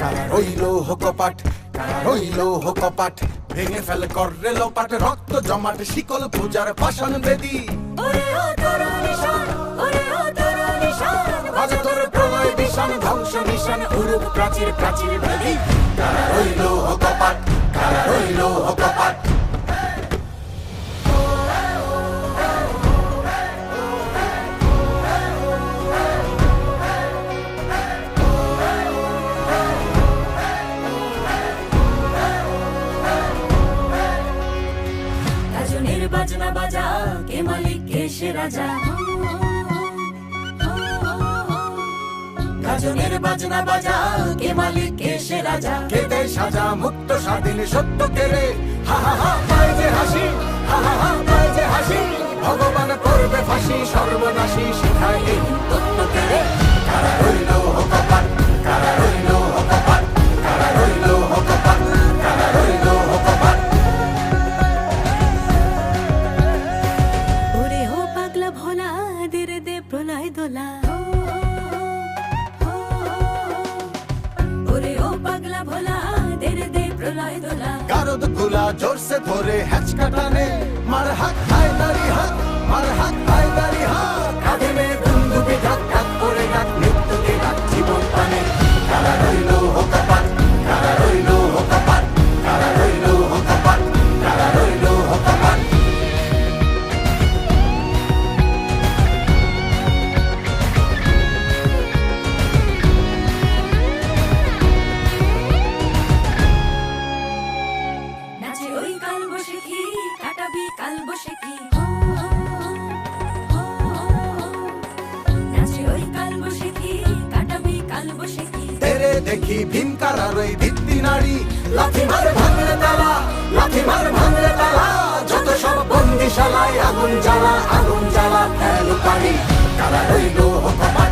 কারা রইল কপাট, কারা রইল কপাট, ভেঙে ফেলে কররে লোপাট, রক্ত জমাট শিকল পূজার পাষাণ বেদী। বাজে তোর প্রলয় বিষাণ, ধ্বংস নিশান উরুপ প্রাচীর প্রাচীর বেদী। কারা রইল কপাট, কারা রইল কপাট। বাজনা বাজা, কে মালিক কে সে রাজা। গাজনের বাজনা বাজা, কে মালিক কে সে রাজা। কে দেয় সাজা মুক্ত স্বাধীন সত্য কেড়ে, হা হা হা পায় যে হাসি, হা হা হা পায় যে হাসি। ভগবান করবে ফাঁসি, সর্বনাশী শিখায় এই তত্ত্ব কেড়ে। কারা রইল কপাট, কারা রইল কপাট, কারা রইল কপাট, কারা রইল কপাট। ওরে ও পাগলা ভোলা, দেরে দে প্রলয় দোলা। ওরে ও পাগলা ভোলা, দেরে দে প্রলয় দোলা। গারদ গুলা জোরসে ধরে হ্যাচকা টানে, মার হাত হায়দারি হাত, মার হাত হায়দারি হাত। কাঁধে মেয়ে বন্দুকে ঢাক ঢাক করে ডাক, মৃত্যুকে ডাক জীবন পানে। কারা রইল কপাট, কারা রইল কপাট, কারা রইল কপাট, কারা রইল কপাট। নাচে ওই কাল বসে কি, কাটাবি কাল বসে কি। নাচে ওই কাল বসে কি, কাটাবি কাল বসে কি। তেরে দেখি ভীম কারার ওই ভিত্তি নারী, লাথি মার ভাঙলে তালা, লাথি মার ভাঙলে তালা। যত সব বন্দিশালায় আগুন জ্বালা, আগুন জ্বালা ফেল পারি। কারা রইল কপাট,